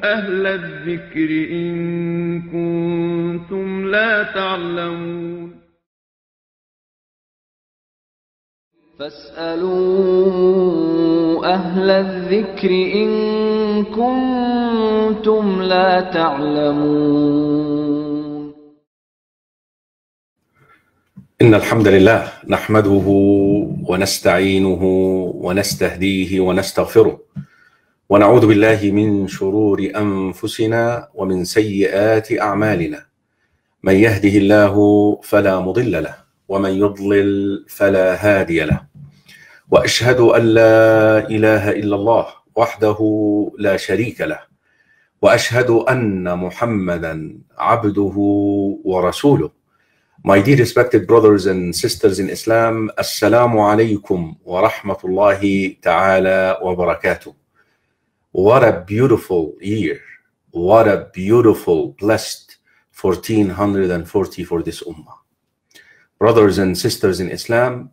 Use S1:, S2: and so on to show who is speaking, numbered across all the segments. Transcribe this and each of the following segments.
S1: أهل الذكر إن كنتم لا تعلمون
S2: فاسألوا أهل الذكر إن كنتم لا تعلمون.
S3: إن الحمد لله نحمده ونستعينه ونستهديه ونستغفره ونعوذ بالله من شرور أنفسنا ومن سيئات أعمالنا. من يهده الله فلا مضل له ومن يضلل فلا هادي له، وأشهد أن لا إله إلا الله وحده لا شريك له، وأشهد أن محمدا عبده ورسوله. My dear respected brothers and sisters in Islam, Assalamu alaikum wa rahmatullahi ta'ala wa barakatuh. What a beautiful year. What a beautiful, blessed 1440 for this ummah. Brothers and sisters in Islam,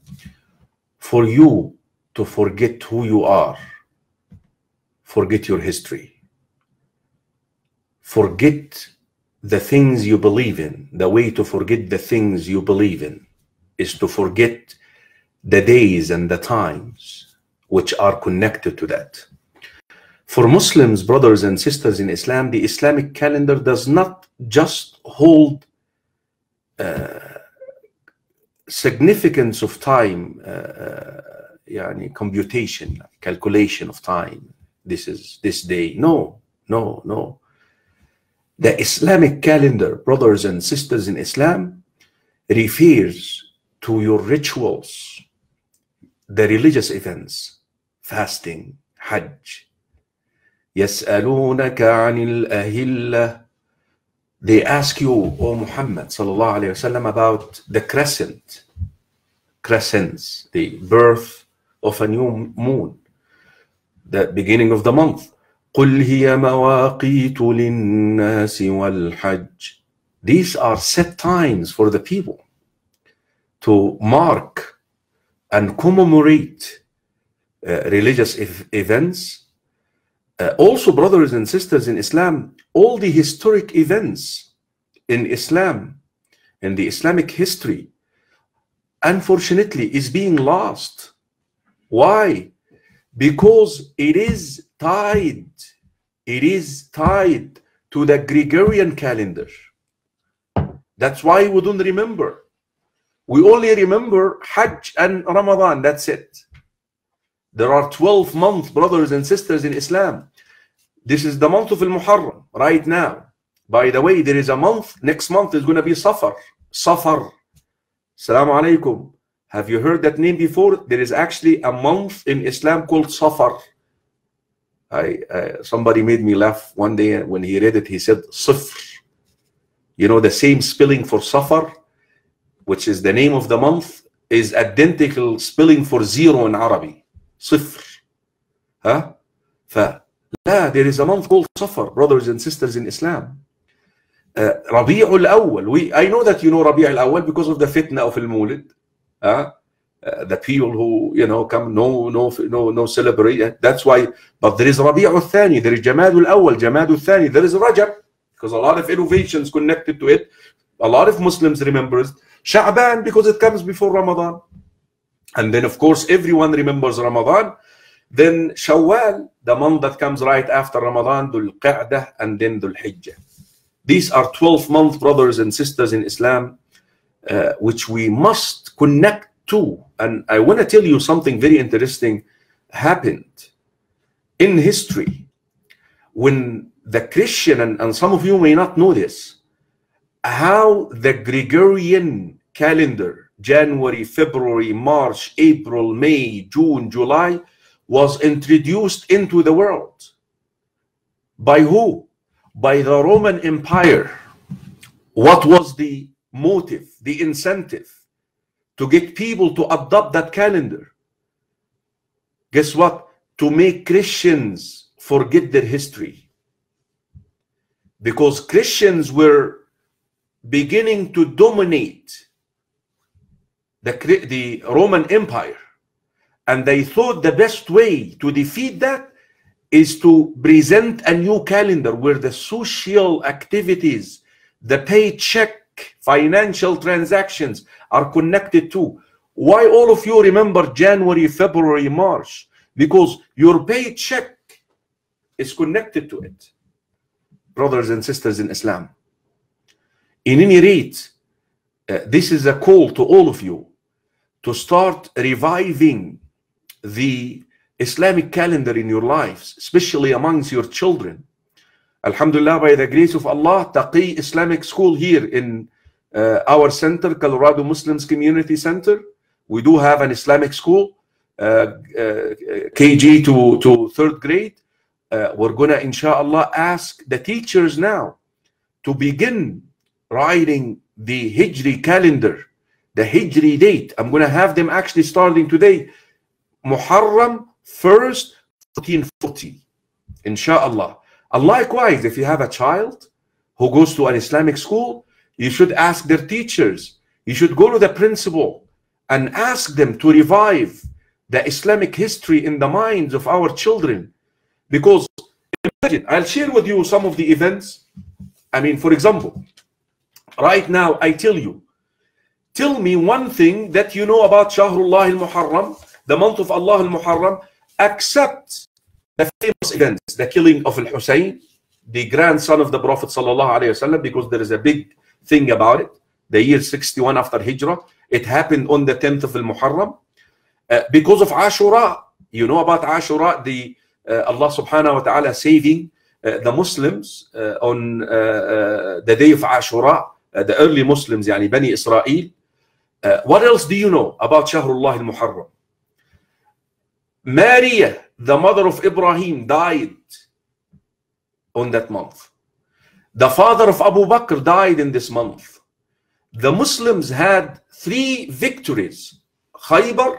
S3: for you to forget who you are, forget your history. Forget the things you believe in. The way to forget the things you believe in is to forget the days and the times which are connected to that. For Muslims, brothers and sisters in Islam, the Islamic calendar does not just hold significance of time, computation, calculation of time. This is this day. No. The Islamic calendar, brothers and sisters in Islam, refers to your rituals, the religious events, fasting, Hajj. يَسْأَلُونَكَ عَنِ الْأَهِلَّةِ. They ask you, O Muhammad sallallahu alayhi wasallam, about the crescents, the birth of a new moon, the beginning of the month. قُلْ هِيَ مَوَاقِيتُ لِلنَّاسِ وَالْحَجِّ. These are set times for the people to mark and commemorate religious events. Also, brothers and sisters in Islam, all the historic events in Islam, in the Islamic history, unfortunately is being lost. Why? Because it is tied to the Gregorian calendar. That's why we don't remember. We only remember Hajj and Ramadan. That's it. There are 12 months, brothers and sisters in Islam. This is the month of Al-Muharram right now. By the way, there is a month. Next month is going to be Safar. Assalamu alaikum. Have you heard that name before? There is actually a month in Islam called Safar. Somebody made me laugh one day when he read it. He said Sifr. You know, the same spelling for Safar, which is the name of the month, is identical spelling for zero in Arabic. Sifr. There is a month called Safar, brothers and sisters in Islam. Rabi'ul Awwal. I know that you know Rabi'ul Awwal because of the fitna of Al-Mulid. The people who come no celebrate. That's why. But there is Rabi'ul Thani, there is Jamadul Awwal, Jamadul Thani, there is Rajab, because a lot of innovations connected to it. A lot of Muslims remembers Sha'ban because it comes before Ramadan, and then of course everyone remembers Ramadan. Then Shawwal, the month that comes right after Ramadan, Dhul Qa'dah, and then Dhul Hijjah. These are 12 months, brothers and sisters in Islam, which we must connect to. And I want to tell you something very interesting happened in history when the Christian, and some of you may not know this, how the Gregorian calendar, January, February, March, April, May, June, July, was introduced into the world. By who? By the Roman Empire. What was the motive, the incentive to get people to adopt that calendar? Guess what? To make Christians forget their history. Because Christians were beginning to dominate the Roman Empire. And they thought the best way to defeat that is to present a new calendar where the social activities, the paycheck, financial transactions are connected to. Why all of you remember January, February, March? Because your paycheck is connected to it. Brothers and sisters in Islam, in any rate, this is a call to all of you to start reviving the Islamic calendar in your lives, especially amongst your children. Alhamdulillah, by the grace of Allah, Taqi Islamic School here in our center, Colorado Muslims Community Center, we do have an Islamic school, KG to third grade. We're gonna, inshallah, ask the teachers now to begin writing the Hijri calendar, the Hijri date. I'm gonna have them actually starting today, Muharram 1st, 1440, inshallah. And likewise, if you have a child who goes to an Islamic school, you should ask their teachers. You should go to the principal and ask them to revive the Islamic history in the minds of our children. Because imagine, I'll share with you some of the events. I mean, for example, right now, I tell you, tell me one thing that you know about Shahrullah al-Muharram, the month of Allah al-Muharram, except the famous events, the killing of Al-Hussein, the grandson of the Prophet sallallahu alaihi wasallam, because there is a big thing about it. The year 61 after Hijrah, it happened on the 10th of Al-Muharram. Because of Ashura, you know about Ashura, the Allah subhanahu wa ta'ala saving the Muslims on the day of Ashura, the early Muslims, yani Bani Israel. What else do you know about Shahrullah al-Muharram? Maria, the mother of Ibrahim, died on that month. The father of Abu Bakr died in this month. The Muslims had 3 victories: Khaybar,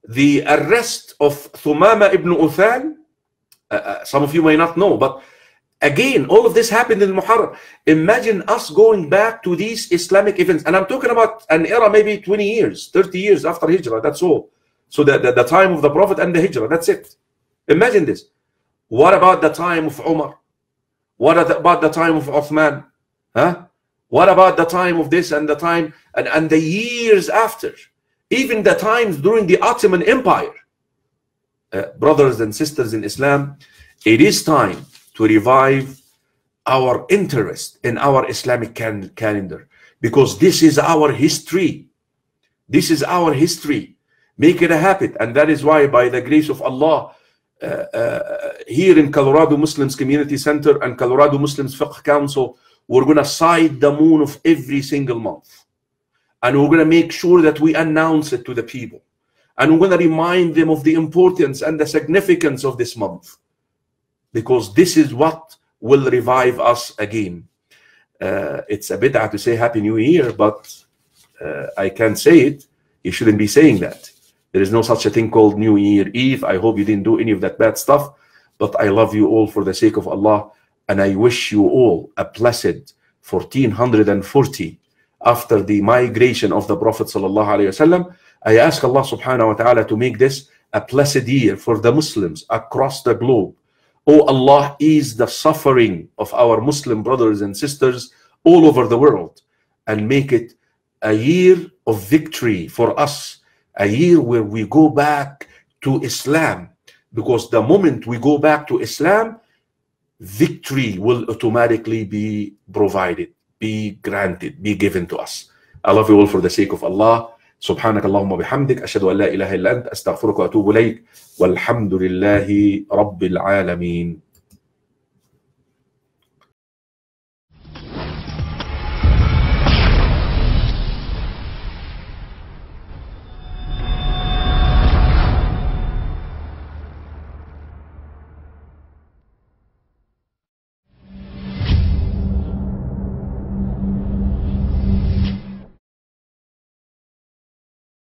S3: the arrest of Thumama ibn Uthal. Some of you may not know, but again, all of this happened in Muharram. Imagine us going back to these Islamic events, and I'm talking about an era maybe 20 years, 30 years after Hijrah, that's all. So the time of the Prophet and the Hijrah, that's it. Imagine this. What about the time of Umar? What about the time of Uthman? Huh? What about the time of this and the time and the years after? Even the times during the Ottoman Empire. Brothers and sisters in Islam, it is time to revive our interest in our Islamic calendar, because this is our history. This is our history. Make it a habit. And that is why, by the grace of Allah, here in Colorado Muslims Community Center and Colorado Muslims Fiqh Council, we're going to sight the moon of every single month. And we're going to make sure that we announce it to the people. And we're going to remind them of the importance and the significance of this month. Because this is what will revive us again. It's a bid'ah to say Happy New Year, but I can't say it. You shouldn't be saying that. There is no such a thing called New Year Eve. I hope you didn't do any of that bad stuff. But I love you all for the sake of Allah. And I wish you all a blessed 1440 after the migration of the Prophet ﷺ. I ask Allah subhanahu wa ta'ala to make this a blessed year for the Muslims across the globe. Oh Allah, ease the suffering of our Muslim brothers and sisters all over the world, and make it a year of victory for us, a year where we go back to Islam. Because the moment we go back to Islam, victory will automatically be provided, be granted, be given to us. I love you all for the sake of Allah. سبحانك اللهم وبحمدك أشهد أن لا إله إلا أنت أستغفرك وأتوب إليك والحمد لله رب العالمين.